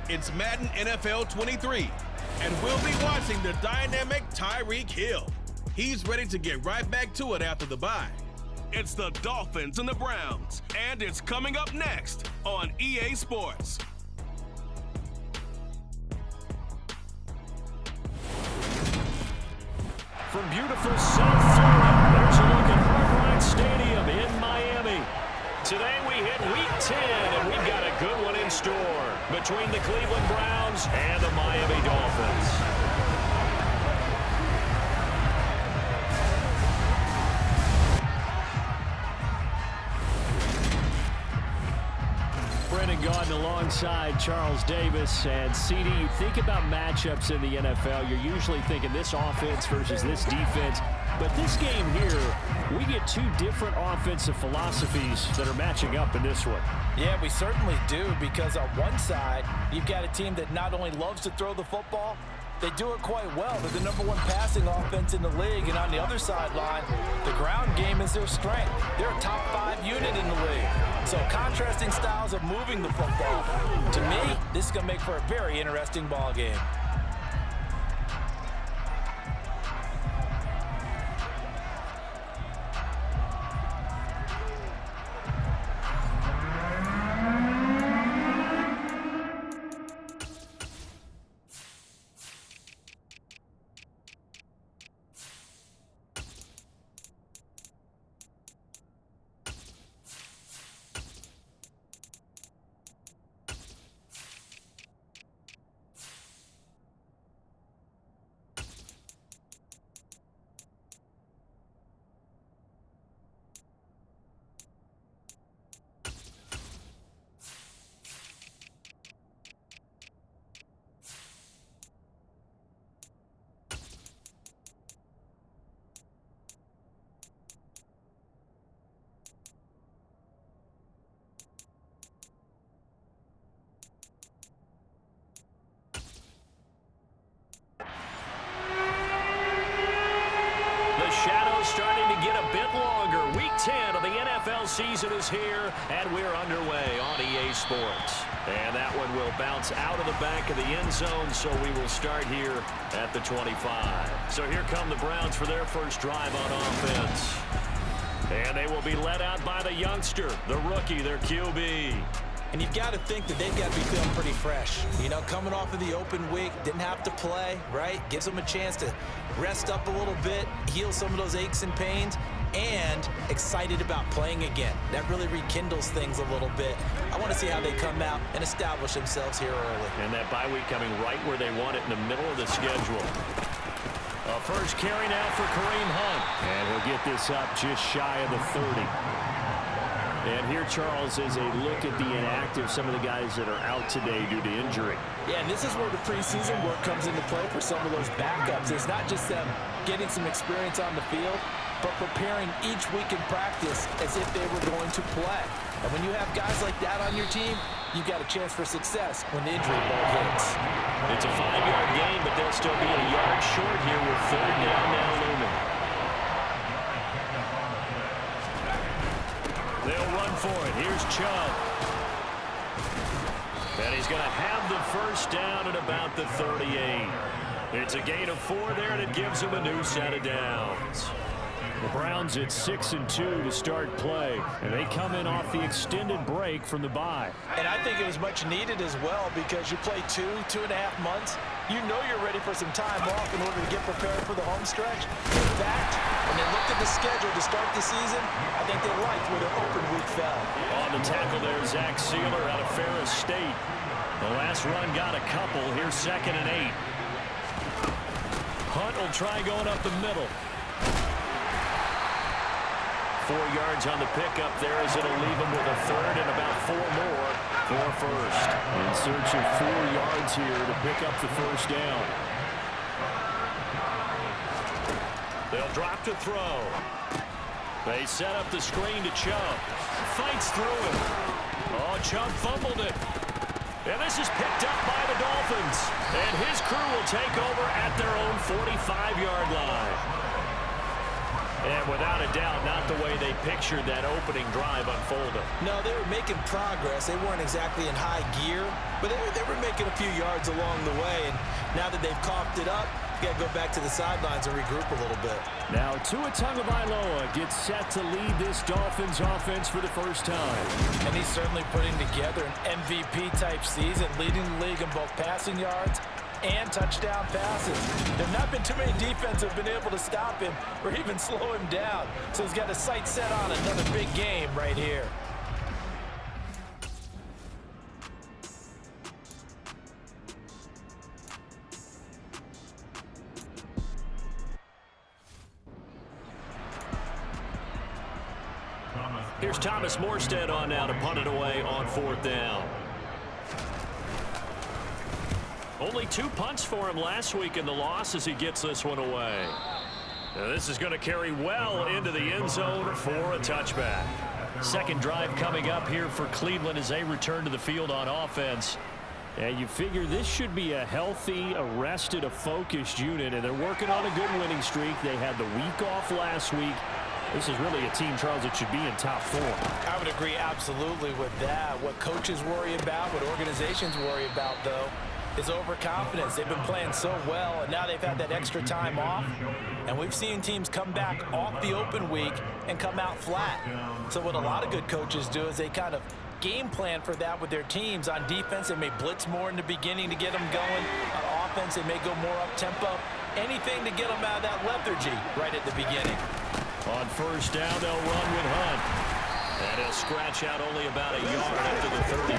It's Madden NFL 23, and we'll be watching the dynamic Tyreek Hill. He's ready to get right back to it after the bye. It's the Dolphins and the Browns, and it's coming up next on EA Sports. From beautiful South Florida, there's a look at Hard Rock Stadium in Miami. Today we hit Week 10, and we've got a good one in store between the Cleveland Browns and the Miami Dolphins. Gordon alongside Charles Davis. And CD, you think about matchups in the NFL, you're usually thinking this offense versus this defense. But this game here, we get two different offensive philosophies that are matching up in this one. Yeah, we certainly do, because on one side, you've got a team that not only loves to throw the football, they do it quite well. They're the #1 passing offense in the league. And on the other sideline, the ground game is their strength. They're a top 5 unit in the league. So contrasting styles of moving the football. To me, this is going to make for a very interesting ball game. Starting to get a bit longer. Week 10 of the NFL season is here, and we're underway on EA Sports. And that one will bounce out of the back of the end zone, so we will start here at the 25. So here come the Browns for their first drive on offense. And they will be led out by the youngster, the rookie, their QB. And you've got to think that they've got to be feeling pretty fresh. You know, coming off of the open week, didn't have to play, right? Gives them a chance to rest up a little bit, heal some of those aches and pains, and excited about playing again. That really rekindles things a little bit. I want to see how they come out and establish themselves here early. And that bye week coming right where they want it, in the middle of the schedule. A first carry now for Kareem Hunt. And he'll get this up just shy of the 30. And here, Charles, is a look at the inactive, some of the guys that are out today due to injury. Yeah, and this is where the preseason work comes into play for some of those backups. It's not just them getting some experience on the field, but preparing each week in practice as if they were going to play. And when you have guys like that on your team, you've got a chance for success when the injury bug hits. It's a 5-yard gain, but they'll still be a yard short here with 3rd down now looming. They'll run for it. Here's Chubb. And he's going to have the first down at about the 38. It's a gain of 4 there, and it gives him a new set of downs. The Browns at 6-2 to start play, and they come in off the extended break from the bye. And I think it was much needed as well, because you play 2.5 months. You know you're ready for some time off in order to get prepared for the home stretch. In fact, when they looked at the schedule to start the season, I think they liked where their open week fell. On the tackle there, Zach Sealer out of Ferris State. The last run got a couple. Here's 2nd and 8. Hunt will try going up the middle. 4 yards on the pickup there, as it'll leave him with a 3rd and about 4 more for first. In search of 4 yards here to pick up the first down. They'll drop to throw. They set up the screen to Chubb. Fights through it. Oh, Chubb fumbled it. And this is picked up by the Dolphins. And his crew will take over at their own 45-yard line. And without a doubt, not the way they pictured that opening drive unfolding. No, they were making progress. They weren't exactly in high gear, but they were making a few yards along the way. And now that they've coughed it up, you got to go back to the sidelines and regroup a little bit. Now Tua Tagovailoa gets set to lead this Dolphins offense for the first time. And he's certainly putting together an MVP-type season, leading the league in both passing yards and touchdown passes. There have not been too many defenses have been able to stop him or even slow him down. So he's got his sights set on another big game right here. Here's Thomas Morstead on now to punt it away on 4th down. Only 2 punts for him last week in the loss as he gets this one away. Now this is going to carry well into the end zone for a touchback. Second drive coming up here for Cleveland as they return to the field on offense. And you figure this should be a healthy, a rested, a focused unit, and they're working on a good winning streak. They had the week off last week. This is really a team, Charles, that should be in top 4. I would agree absolutely with that. What coaches worry about, what organizations worry about, though, is overconfidence. They've been playing so well, and now they've had that extra time off. And we've seen teams come back off the open week and come out flat. So what a lot of good coaches do is they kind of game plan for that with their teams. On defense, they may blitz more in the beginning to get them going. On offense, they may go more up-tempo. Anything to get them out of that lethargy right at the beginning. On 1st down, they'll run with Hunt. And he'll scratch out only about a yard after the 32.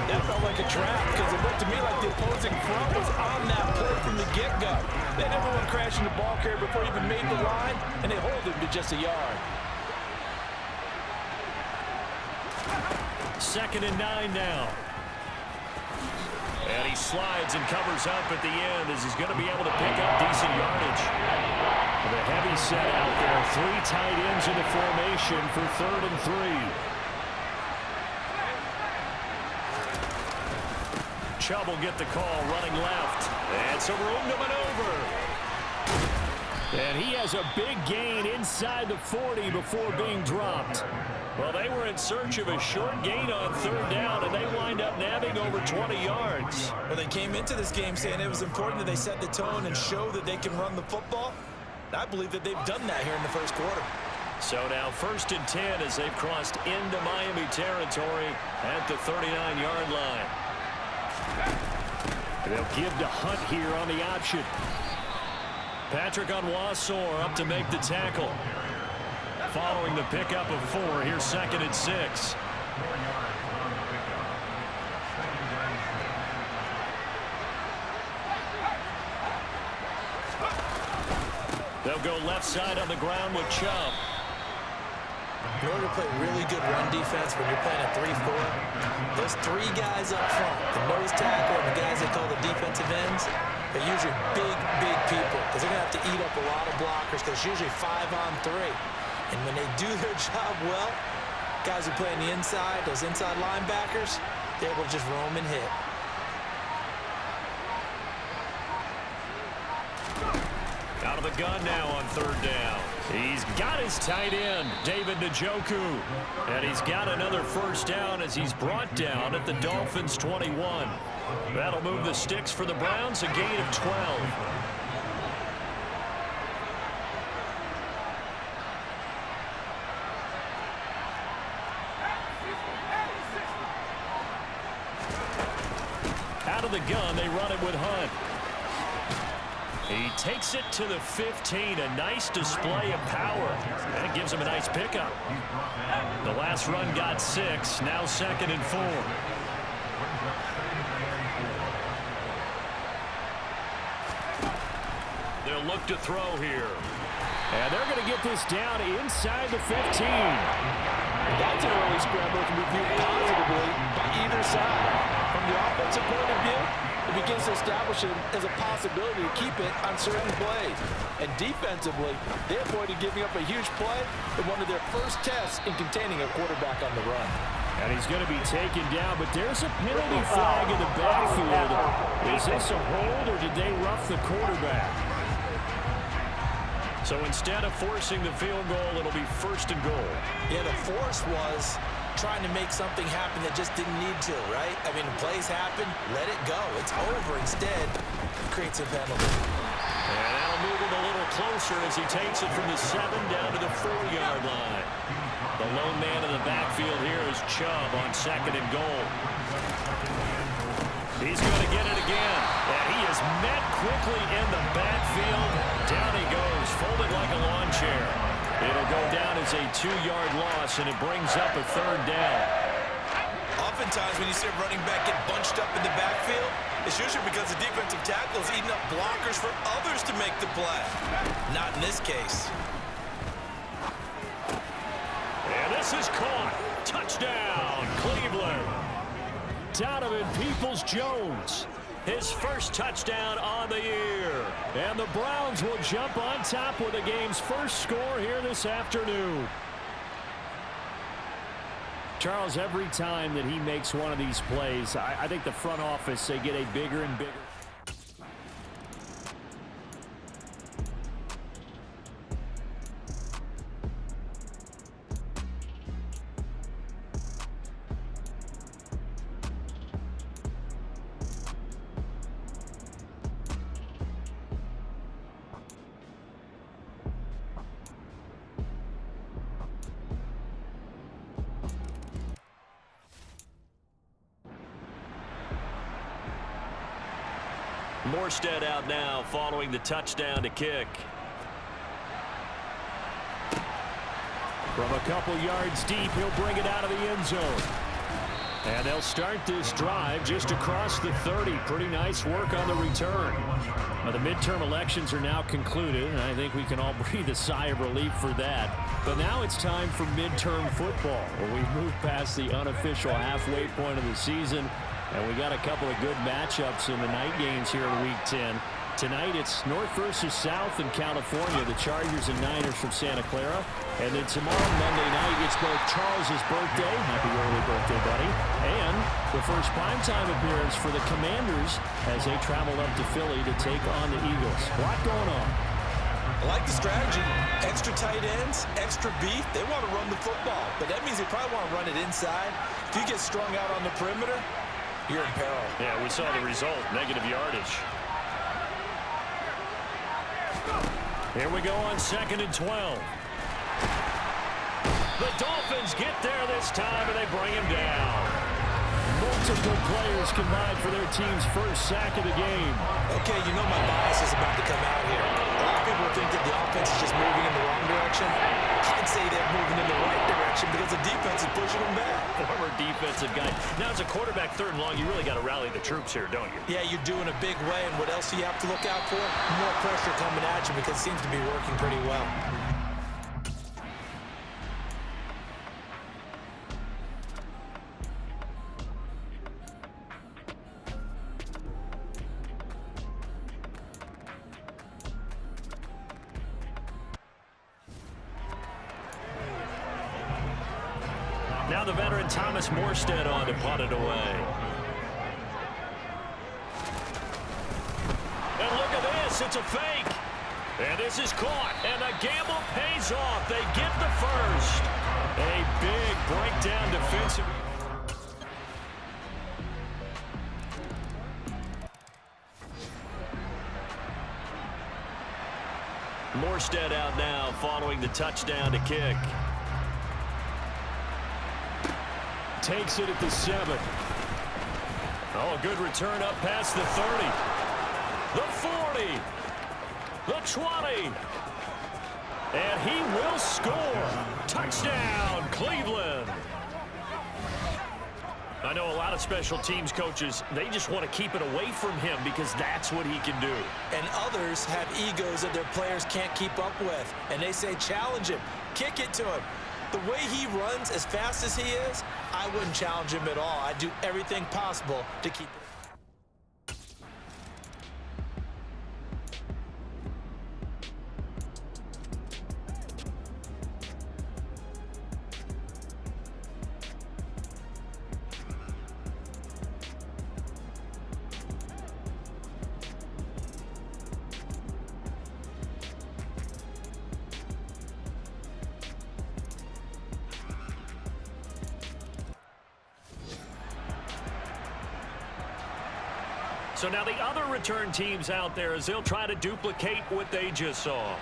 That felt like a trap because it looked to me like the opposing front was on that play from the get-go. They never went crashing the ball carrier before he even made the line, and they hold him to just a yard. 2nd and 9 now. And he slides and covers up at the end as he's going to be able to pick up decent yardage. With a heavy set out there, 3 tight ends in the formation for 3rd and 3. Chubb will get the call running left. And some room to maneuver. And he has a big gain inside the 40 before being dropped. Well, they were in search of a short gain on 3rd down, and they wind up nabbing over 20 yards. Well, they came into this game saying it was important that they set the tone and show that they can run the football. I believe that they've done that here in the first quarter. So now 1st and 10 as they've crossed into Miami territory at the 39-yard line. They'll give to Hunt here on the option. Patrick Onwuasor up to make the tackle. Following the pickup of 4, here's 2nd and 6. They'll go left side on the ground with Chubb. In order to play really good run defense when you're playing a 3-4, those 3 guys up front, the nose tackle and the guys they call the defensive ends, they're usually big people because they're going to have to eat up a lot of blockers because it's usually 5-on-3. And when they do their job well, guys who play on the inside, those inside linebackers, they're able to just roam and hit. Out of the gun now on 3rd down. He's got his tight end, David Njoku. And he's got another 1st down as he's brought down at the Dolphins' 21. That'll move the sticks for the Browns, a gain of 12. Out of the gun, they run it with Hunt. He takes it to the 15, a nice display of power. That gives him a nice pickup. The last run got 6, now 2nd and 4. They'll look to throw here. And they're going to get this down inside the 15. That's an early scramble that can be viewed positively by either side. From the offensive point of view, it begins to establish it as a possibility to keep it on certain plays. And defensively, they avoided giving up a huge play in one of their first tests in containing a quarterback on the run. And he's going to be taken down, but there's a penalty flag in the backfield. Is this a hold or did they rough the quarterback? So instead of forcing the field goal, it'll be 1st and goal. Yeah, the force was trying to make something happen that just didn't need to, right? I mean, plays happen, let it go. It's over. Instead, it creates a penalty. And that'll move him a little closer as he takes it from the 7 down to the 4-yard line. The lone man in the backfield here is Chubb on 2nd and goal. He's going to get it again. And he is met quickly in the backfield. Down he goes, folded like a lawn chair. It'll go down as a 2-yard loss, and it brings up a 3rd down. Oftentimes when you see a running back get bunched up in the backfield, it's usually because the defensive tackle is eating up blockers for others to make the play. Not in this case. And this is caught. Touchdown, Cleveland. Donovan Peoples-Jones, his first touchdown on the year. And the Browns will jump on top with the game's first score here this afternoon. Charles, every time that he makes one of these plays, I think the front office, they get a bigger and bigger. Morstead out now following the touchdown to kick. From a couple yards deep, he'll bring it out of the end zone. And they'll start this drive just across the 30. Pretty nice work on the return. Now, the midterm elections are now concluded, and I think we can all breathe a sigh of relief for that. But now it's time for midterm football, where we've moved past the unofficial halfway point of the season. And we got a couple of good matchups in the night games here in Week 10. Tonight it's North versus South in California, the Chargers and Niners from Santa Clara. And then tomorrow, Monday night, it's both Charles' birthday, happy early birthday, buddy, and the first primetime appearance for the Commanders as they travel up to Philly to take on the Eagles. A lot going on. I like the strategy. Extra tight ends, extra beef. They want to run the football, but that means they probably want to run it inside. If you get strung out on the perimeter, you're in peril. Yeah, we saw the result, negative yardage. Here we go on 2nd and 12. The Dolphins get there this time, and they bring him down. Multiple players combined for their team's first sack of the game. Okay, you know my bias is about to come out here. A lot of people think that the offense is just moving in the wrong direction. I'd say they're moving in the right direction because the defense is pushing them back. Former defensive guy. Now, as a quarterback, 3rd and long, you really got to rally the troops here, don't you? Yeah, you're doing a big way, and what else do you have to look out for? More pressure coming at you because it seems to be working pretty well. Now the veteran Thomas Morstead on to punt it away. And look at this, it's a fake. And this is caught, and the gamble pays off. They get the first. A big breakdown defensive. Morstead out now following the touchdown to kick. Takes it at the 7. Oh, good return up past the 30. The 40. The 20. And he will score. Touchdown, Cleveland. I know a lot of special teams coaches, they just want to keep it away from him because that's what he can do. And others have egos that their players can't keep up with. And they say, challenge him. Kick it to him. The way he runs as fast as he is, I wouldn't challenge him at all. I'd do everything possible to keep it. So now the other return teams out there as they'll try to duplicate what they just saw.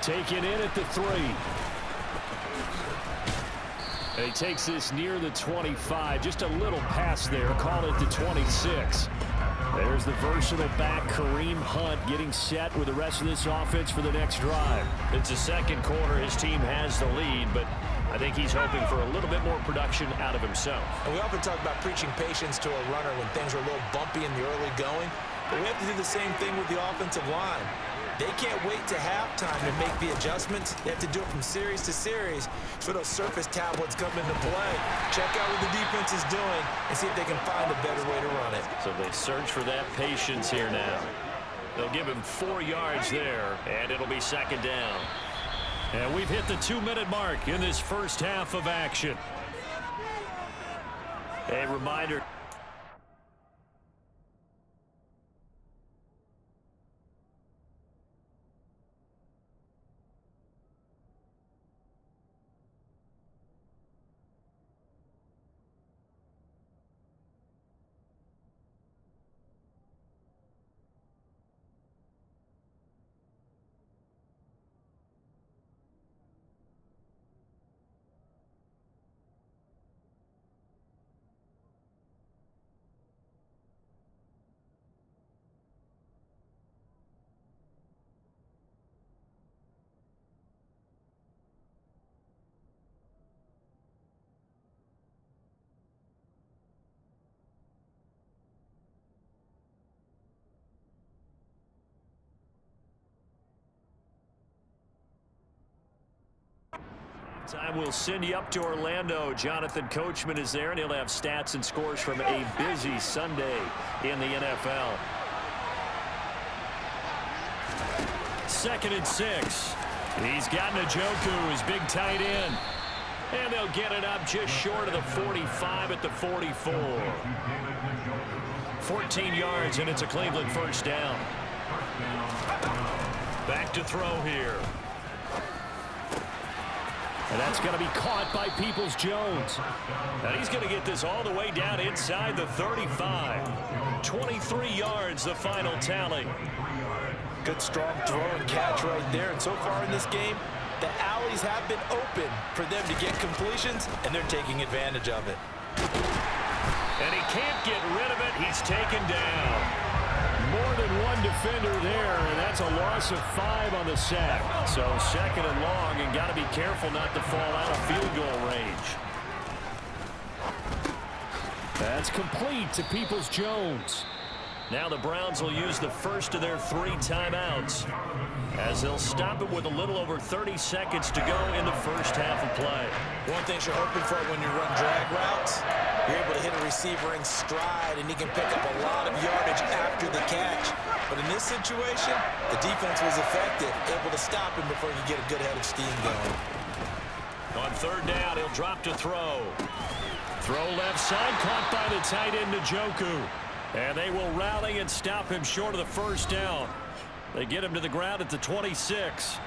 Taken in at the 3. And he takes this near the 25. Just a little pass there. Call it the 26. There's the versatile back, Kareem Hunt, getting set with the rest of this offense for the next drive. It's the second quarter. His team has the lead, but I think he's hoping for a little bit more production out of himself. And we often talk about preaching patience to a runner when things are a little bumpy in the early going, but we have to do the same thing with the offensive line. They can't wait to halftime to make the adjustments. They have to do it from series to series for those surface tablets come into play. Check out what the defense is doing and see if they can find a better way to run it. So they search for that patience here now. They'll give him 4 yards there, and it'll be second down. And we've hit the 2-minute mark in this first half of action. A reminder. Time will send you up to Orlando. Jonathan Coachman is there, and he'll have stats and scores from a busy Sunday in the NFL. 2nd and 6. He's got Njoku, his big tight end. And they'll get it up just short of the 45 at the 44. 14 yards, and it's a Cleveland first down. Back to throw here. And that's going to be caught by Peoples-Jones. And he's going to get this all the way down inside the 35. 23 yards, the final tally. Good strong throw and catch right there. And so far in this game, the alleys have been open for them to get completions, and they're taking advantage of it. And he can't get rid of it. He's taken down. More than one defender there, and that's a loss of 5 on the sack. So 2nd and long, and got to be careful not to fall out of field goal range. That's complete to Peoples-Jones. Now the Browns will use the first of their 3 timeouts as they'll stop it with a little over 30 seconds to go in the first half of play. One thing you're hoping for when you run drag routes, you're able to hit a receiver in stride, and he can pick up a lot of yardage after the catch. But in this situation, the defense was effective, able to stop him before he could get a good head of steam going. On 3rd down, he'll drop to throw. Throw left side, caught by the tight end Njoku. And they will rally and stop him short of the first down. They get him to the ground at the 26.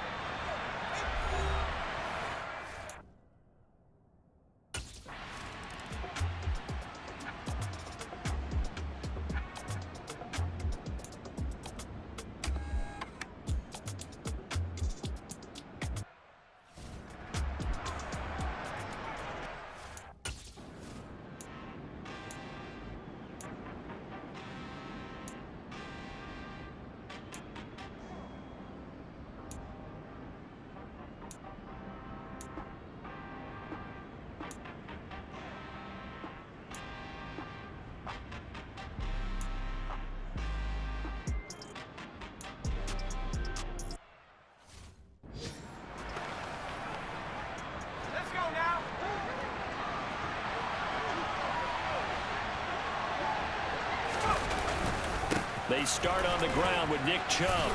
They start on the ground with Nick Chubb.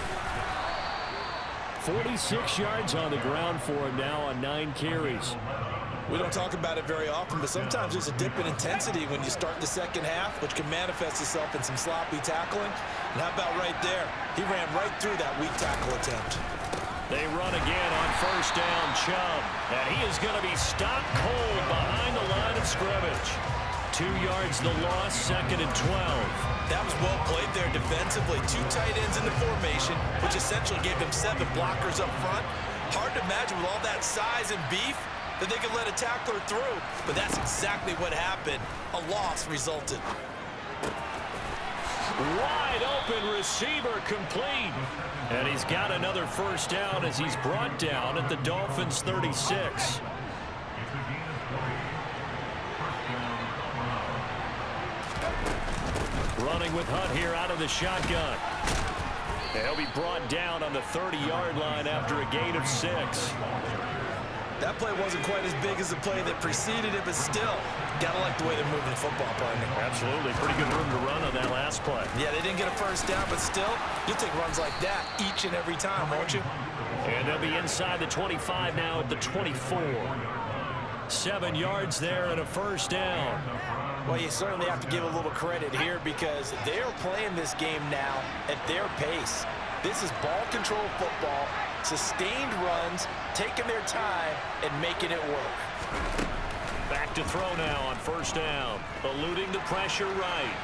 46 yards on the ground for him now on 9 carries. We don't talk about it very often, but sometimes there's a dip in intensity when you start the second half, which can manifest itself in some sloppy tackling. And how about right there? He ran right through that weak tackle attempt. They run again on first down, Chubb. And he is going to be stopped cold behind the line of scrimmage. 2 yards the loss, 2nd and 12. That was well played there defensively. 2 tight ends in the formation, which essentially gave them 7 blockers up front. Hard to imagine with all that size and beef that they could let a tackler through. But that's exactly what happened. A loss resulted. Wide open receiver complete. And he's got another first down as he's brought down at the Dolphins' 36. Running with Hunt here out of the shotgun. And he'll be brought down on the 30-yard line after a gain of 6. That play wasn't quite as big as the play that preceded it, but still, gotta like the way they're moving the football, partner. Absolutely. Pretty good room to run on that last play. Yeah, they didn't get a first down, but still, you'll take runs like that each and every time, won't you? And they'll be inside the 25 now at the 24. 7 yards there and a first down. Well, you certainly have to give a little credit here because they're playing this game now at their pace. This is ball control football, sustained runs, taking their time, and making it work. Back to throw now on first down, eluding the pressure right.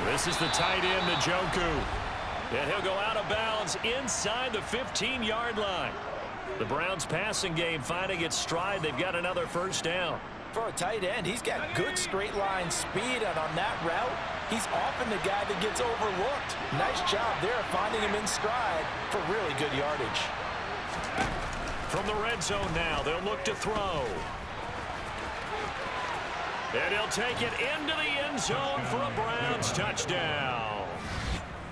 This is the tight end, Njoku. And he'll go out of bounds inside the 15-yard line. The Browns passing game finding its stride. They've got another first down. For a tight end, he's got good straight line speed, and on that route, he's often the guy that gets overlooked. Nice job there finding him in stride for really good yardage. From the red zone now, they'll look to throw. And he'll take it into the end zone for a Browns touchdown.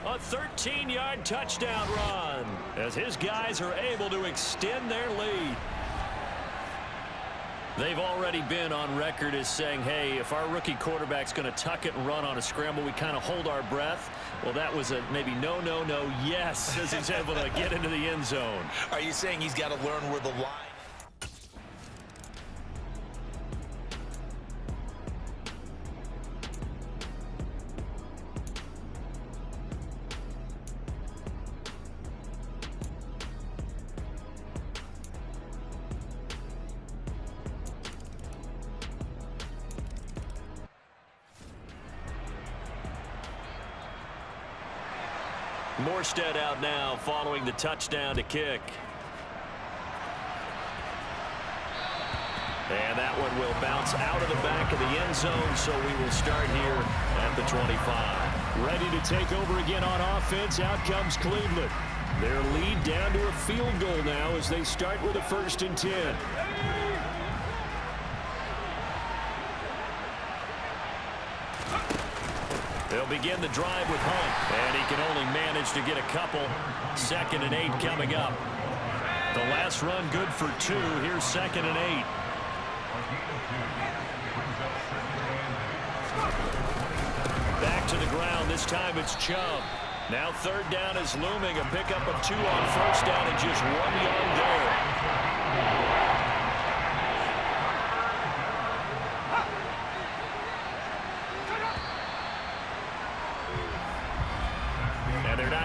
A 13-yard touchdown run as his guys are able to extend their lead. They've already been on record as saying, hey, if our rookie quarterback's going to tuck it and run on a scramble, we kind of hold our breath. Well, that was a maybe no, yes, as he's able to get into the end zone. Are you saying he's got to learn where the line? Morstead out now following the touchdown to kick. And that one will bounce out of the back of the end zone, so we will start here at the 25. Ready to take over again on offense. Out comes Cleveland. Their lead down to a field goal now as they start with a 1st and 10. They'll begin the drive with Hunt, and he can only manage to get a couple. 2nd and 8 coming up. The last run good for 2. Here's 2nd and 8. Back to the ground. This time it's Chubb. Now 3rd down is looming. A pickup of 2 on 1st down and just 1 yard there.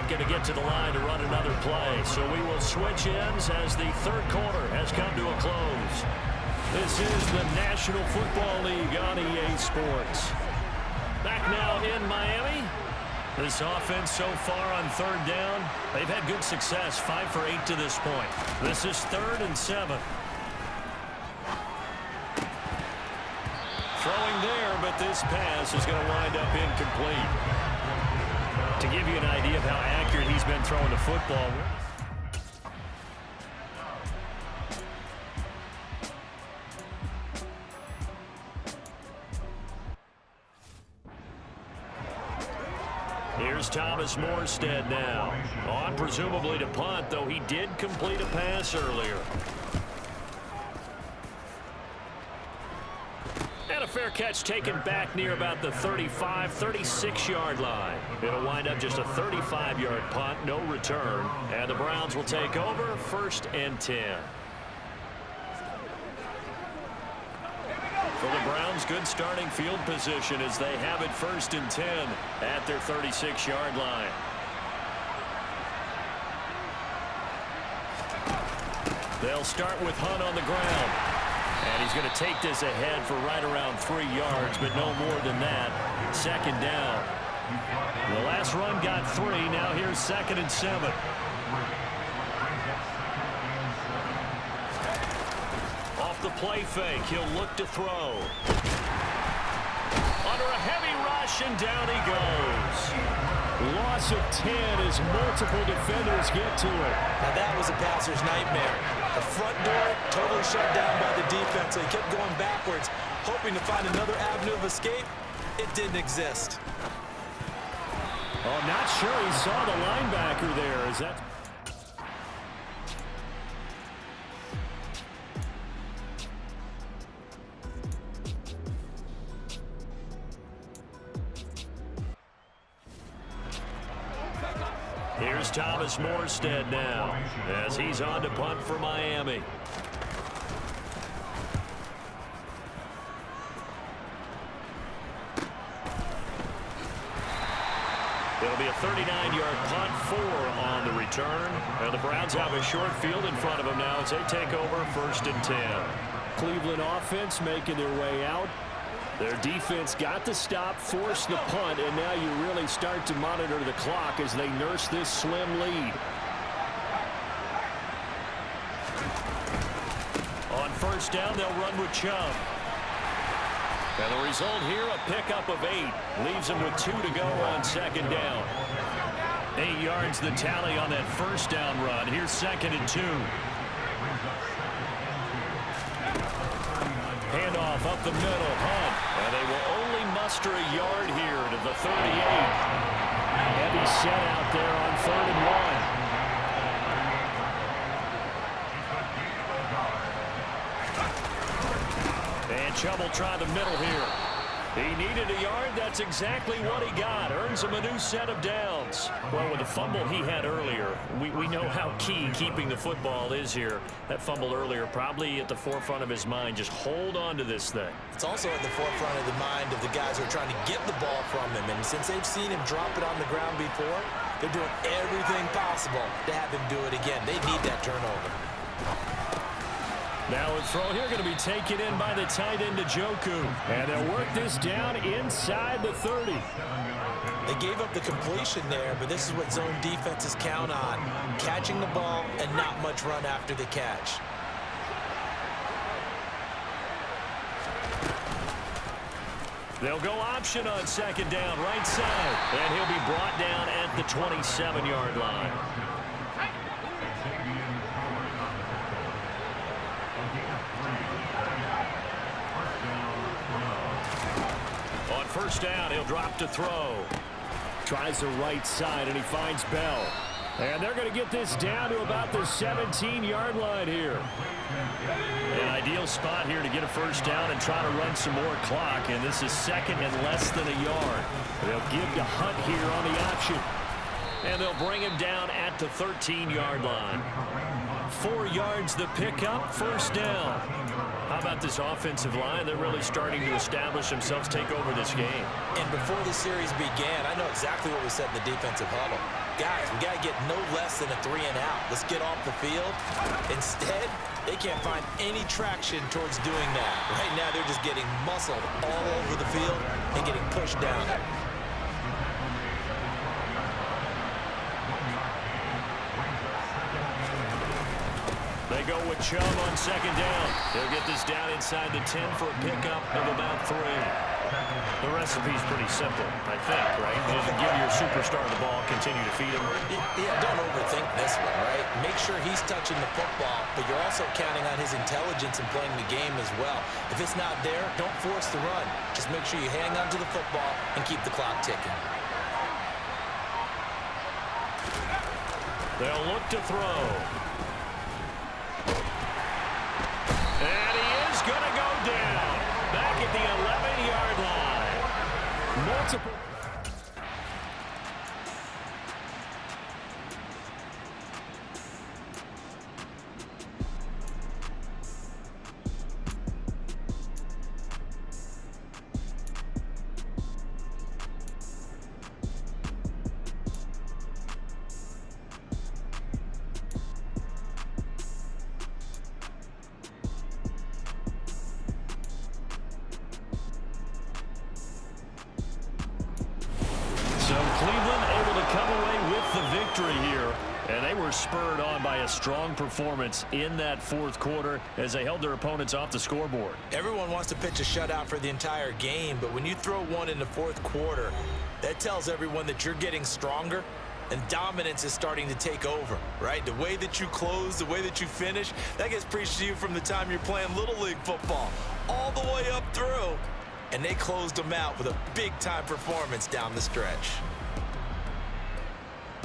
Going to get to the line to run another play. So we will switch ends as the 3rd quarter has come to a close. This is the National Football League on EA Sports. Back now in Miami. This offense so far on 3rd down, they've had good success, 5 for 8 to this point. This is 3rd and 7. Throwing there, but this pass is going to wind up incomplete. To give you an idea of how accurate he's been throwing the football. Here's Thomas Morstead now. On presumably to punt, though he did complete a pass earlier. And a fair catch taken back near about the 35, 36-yard line. It'll wind up just a 35-yard punt, no return. And the Browns will take over 1st and 10. For the Browns, good starting field position as they have it 1st and 10 at their 36-yard line. They'll start with Hunt on the ground. And he's going to take this ahead for right around 3 yards, but no more than that. Second down. The last run got 3. Now here's 2nd and 7. Off the play fake, he'll look to throw. Under a heavy rush, and down he goes. Loss of 10 as multiple defenders get to it. Now that was a passer's nightmare. The front door totally shut down by the defense. So he kept going backwards, hoping to find another avenue of escape. It didn't exist. Oh, not sure he saw the linebacker there. Is that... Here's Thomas Morstead now as he's on to punt for Miami. It'll be a 39-yard punt, 4 on the return. And the Browns have a short field in front of them now as they take over 1st and 10. Cleveland offense making their way out. Their defense got the stop, forced the punt, and now you really start to monitor the clock as they nurse this slim lead. On 1st down, they'll run with Chubb. And the result here, a pickup of 8. Leaves them with 2 to go on 2nd down. 8 yards the tally on that 1st down run. Here's 2nd and 2. Handoff up the middle, Hunt. And they will only muster a yard here to the 38. Heavy set out there on 3rd and 1. And Chubb will try the middle here. He needed a yard. That's exactly what he got. Earns him a new set of downs. Well, with the fumble he had earlier, we know how key keeping the football is here. That fumble earlier probably at the forefront of his mind. Just hold on to this thing. It's also at the forefront of the mind of the guys who are trying to get the ball from him. And since they've seen him drop it on the ground before, they're doing everything possible to have him do it again. They need that turnover. Now a throw here going to be taken in by the tight end Njoku. And they'll work this down inside the 30. They gave up the completion there, but this is what zone defenses count on. Catching the ball and not much run after the catch. They'll go option on 2nd down, right side. And he'll be brought down at the 27-yard line. On 1st down, he'll drop to throw. Tries the right side, and he finds Bell. And they're going to get this down to about the 17-yard line here. An ideal spot here to get a 1st down and try to run some more clock. And this is 2nd and less than a yard. They'll give to Hunt here on the option. And they'll bring him down at the 13-yard line. 4 yards the pickup, 1st down. How about this offensive line? They're really starting to establish themselves, take over this game. And before the series began, I know exactly what we said in the defensive huddle. Guys, we got to get no less than a 3 and out. Let's get off the field. Instead, they can't find any traction towards doing that. Right now, they're just getting muscled all over the field and getting pushed down. They go with Chubb on 2nd down. They'll get this down inside the 10 for a pickup of about 3. The recipe's pretty simple, I think, right? Just give your superstar the ball, continue to feed him. Yeah, don't overthink this one, right? Make sure he's touching the football, but you're also counting on his intelligence in playing the game as well. If it's not there, don't force the run. Just make sure you hang on to the football and keep the clock ticking. They'll look to throw. And he is going to go down back at the 11-yard line. Multiple. victory here. And they were spurred on by a strong performance in that fourth quarter as they held their opponents off the scoreboard. Everyone wants to pitch a shutout for the entire game, but when you throw one in the fourth quarter, that tells everyone that you're getting stronger and dominance is starting to take over, right? The way that you close, the way that you finish, that gets preached to you from the time you're playing Little League football all the way up through. And they closed them out with a big-time performance down the stretch.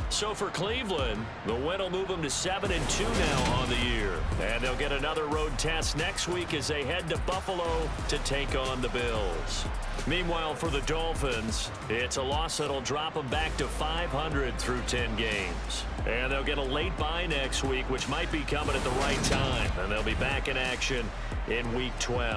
So for Cleveland, the win will move them to 7-2 now on the year. And they'll get another road test next week as they head to Buffalo to take on the Bills. Meanwhile, for the Dolphins, it's a loss that'll drop them back to 500 through 10 games. And they'll get a late bye next week, which might be coming at the right time. And they'll be back in action in Week 12.